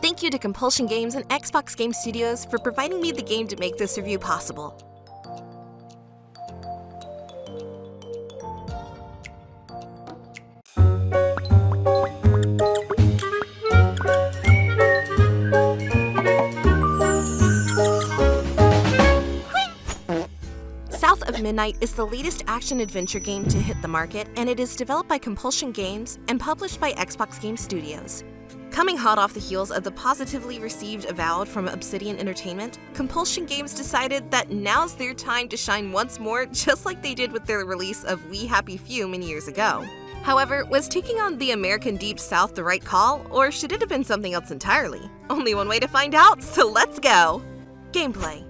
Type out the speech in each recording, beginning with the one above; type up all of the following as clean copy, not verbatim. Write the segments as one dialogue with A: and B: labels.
A: Thank you to Compulsion Games and Xbox Game Studios for providing me the game to make this review possible. South of Midnight is the latest action-adventure game to hit the market, and it is developed by Compulsion Games and published by Xbox Game Studios. Coming hot off the heels of the positively received Avowed from Obsidian Entertainment, Compulsion Games decided that now's their time to shine once more, just like they did with their release of We Happy Few many years ago. However, was taking on the American Deep South the right call, or should it have been something else entirely? Only one way to find out, so let's go! Gameplay.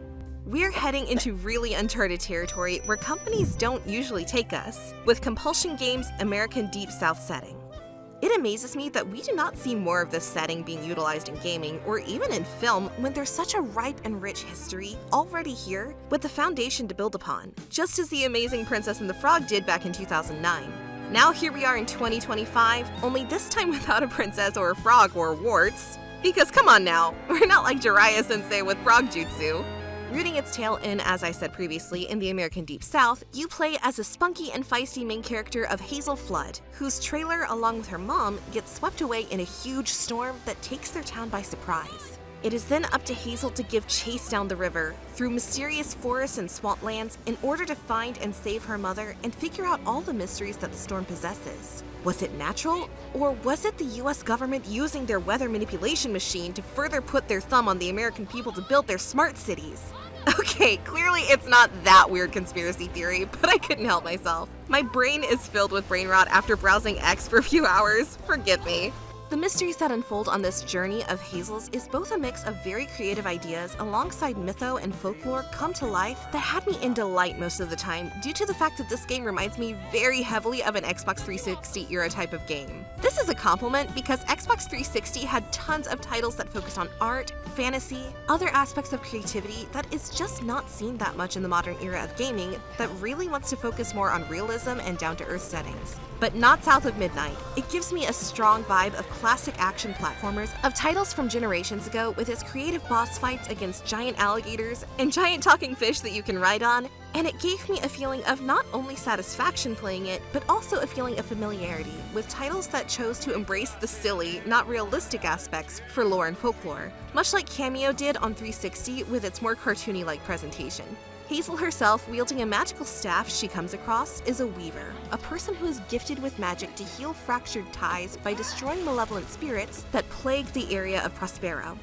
A: We're heading into really uncharted territory where companies don't usually take us, with Compulsion Games' American Deep South setting. It amazes me that we do not see more of this setting being utilized in gaming or even in film when there's such a ripe and rich history already here with the foundation to build upon, just as The Amazing Princess and the Frog did back in 2009. Now here we are in 2025, only this time without a princess or a frog or warts. Because come on now, we're not like Jiraiya Sensei with frog jutsu. Rooting its tail in, as I said previously, in the American Deep South, you play as a spunky and feisty main character of Hazel Flood, whose trailer, along with her mom, gets swept away in a huge storm that takes their town by surprise. It is then up to Hazel to give chase down the river, through mysterious forests and swamplands, in order to find and save her mother and figure out all the mysteries that the storm possesses. Was it natural, or was it the US government using their weather manipulation machine to further put their thumb on the American people to build their smart cities? Okay, clearly it's not that weird conspiracy theory, but I couldn't help myself. My brain is filled with brain rot after browsing X for a few hours, forgive me. The mysteries that unfold on this journey of Hazel's is both a mix of very creative ideas alongside mytho and folklore come to life that had me in delight most of the time due to the fact that this game reminds me very heavily of an Xbox 360 era type of game. This is a compliment because Xbox 360 had tons of titles that focused on art, fantasy, other aspects of creativity that is just not seen that much in the modern era of gaming that really wants to focus more on realism and down-to-earth settings. But not South of Midnight. It gives me a strong vibe of classic action platformers of titles from generations ago with its creative boss fights against giant alligators and giant talking fish that you can ride on, and it gave me a feeling of not only satisfaction playing it, but also a feeling of familiarity with titles that chose to embrace the silly, not realistic aspects for lore and folklore, much like Cameo did on 360 with its more cartoony-like presentation. Hazel herself, wielding a magical staff she comes across, is a weaver, a person who is gifted with magic to heal fractured ties by destroying malevolent spirits that plague the area of Prospero.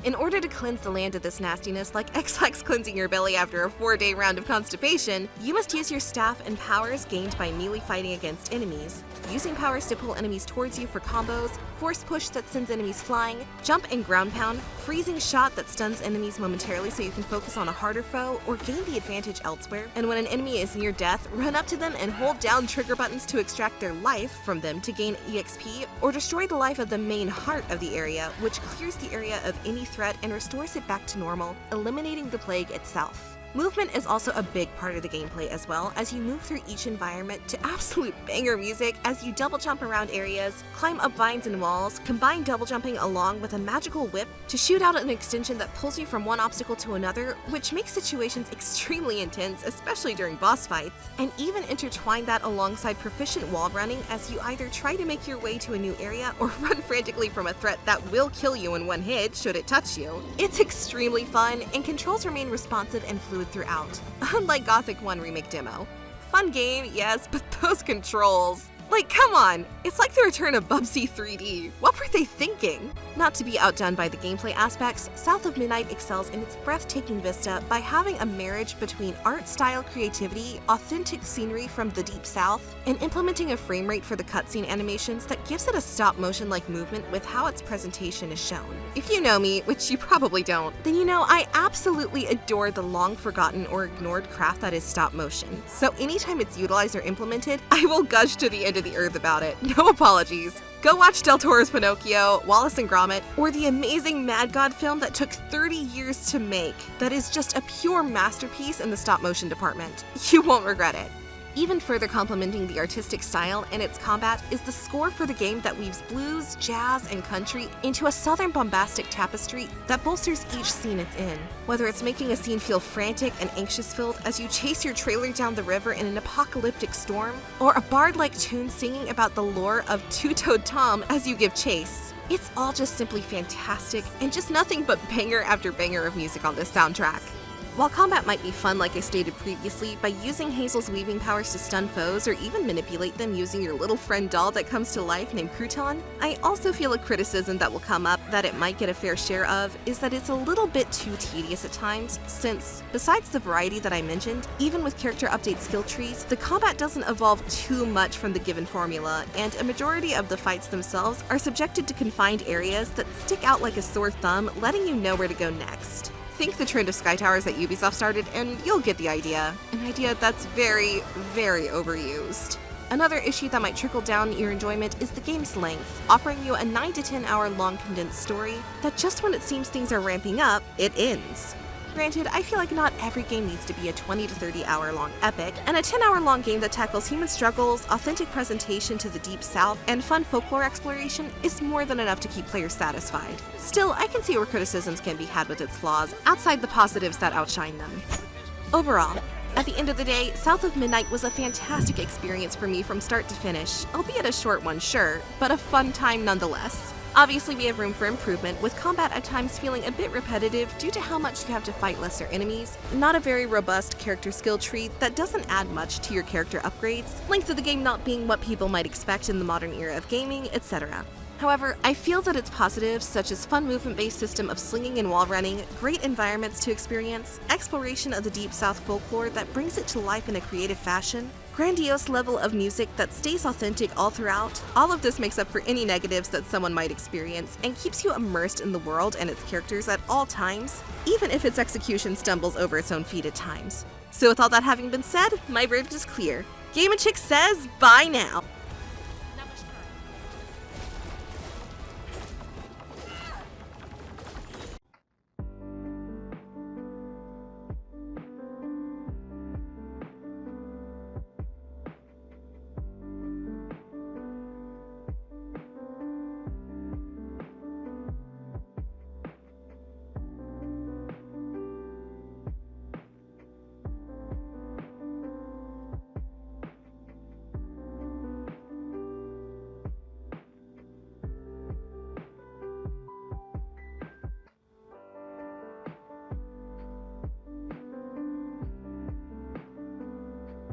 A: In order to cleanse the land of this nastiness, like X-Lax cleansing your belly after a 4-day round of constipation, you must use your staff and powers gained by melee fighting against enemies, using powers to pull enemies towards you for combos, force push that sends enemies flying, jump and ground pound, freezing shot that stuns enemies momentarily so you can focus on a harder foe or gain the advantage elsewhere, and when an enemy is near death, run up to them and hold down trigger buttons to extract their life from them to gain EXP, or destroy the life of the main heart of the area, which clears the area of any threat and restores it back to normal, eliminating the plague itself. Movement is also a big part of the gameplay as well, as you move through each environment to absolute banger music as you double jump around areas, climb up vines and walls, combine double jumping along with a magical whip to shoot out an extension that pulls you from one obstacle to another, which makes situations extremely intense, especially during boss fights, and even intertwine that alongside proficient wall running as you either try to make your way to a new area or run frantically from a threat that will kill you in one hit should it touch you. It's extremely fun, and controls remain responsive and fluid throughout, unlike Gothic 1 Remake demo. Fun game, yes, but those controls. Like, come on! It's like the return of Bubsy 3D. What were they thinking? Not to be outdone by the gameplay aspects, South of Midnight excels in its breathtaking vista by having a marriage between art-style creativity, authentic scenery from the Deep South, and implementing a frame rate for the cutscene animations that gives it a stop-motion-like movement with how its presentation is shown. If you know me, which you probably don't, then you know I absolutely adore the long-forgotten or ignored craft that is stop-motion. So anytime it's utilized or implemented, I will gush to the end of the earth about it. No apologies. Go watch Del Toro's Pinocchio, Wallace and Gromit, or the amazing Mad God film that took 30 years to make that is just a pure masterpiece in the stop-motion department. You won't regret it. Even further complementing the artistic style and its combat is the score for the game that weaves blues, jazz, and country into a southern bombastic tapestry that bolsters each scene it's in. Whether it's making a scene feel frantic and anxious-filled as you chase your trailer down the river in an apocalyptic storm, or a bard-like tune singing about the lore of Two-Toed Tom as you give chase. It's all just simply fantastic, and just nothing but banger after banger of music on this soundtrack. While combat might be fun like I stated previously, by using Hazel's weaving powers to stun foes or even manipulate them using your little friend doll that comes to life named Crouton, I also feel a criticism that will come up that it might get a fair share of is that it's a little bit too tedious at times, since, besides the variety that I mentioned, even with character update skill trees, the combat doesn't evolve too much from the given formula, and a majority of the fights themselves are subjected to confined areas that stick out like a sore thumb, letting you know where to go next. Think the trend of Sky Towers that Ubisoft started, and you'll get the idea. An idea that's very, very overused. Another issue that might trickle down your enjoyment is the game's length, offering you a 9 to 10 hour long condensed story that just when it seems things are ramping up, it ends. Granted, I feel like not every game needs to be a 20 to 30 hour long epic, and a 10-hour long game that tackles human struggles, authentic presentation to the Deep South, and fun folklore exploration is more than enough to keep players satisfied. Still, I can see where criticisms can be had with its flaws, outside the positives that outshine them. Overall, at the end of the day, South of Midnight was a fantastic experience for me from start to finish, albeit a short one, sure, but a fun time nonetheless. Obviously, we have room for improvement, with combat at times feeling a bit repetitive due to how much you have to fight lesser enemies, not a very robust character skill tree that doesn't add much to your character upgrades, length of the game not being what people might expect in the modern era of gaming, etc. However, I feel that its positives, such as fun movement-based system of slinging and wall running, great environments to experience, exploration of the Deep South folklore that brings it to life in a creative fashion, grandiose level of music that stays authentic all throughout, all of this makes up for any negatives that someone might experience and keeps you immersed in the world and its characters at all times, even if its execution stumbles over its own feet at times. So with all that having been said, my verdict is clear. Game and Chick says bye now!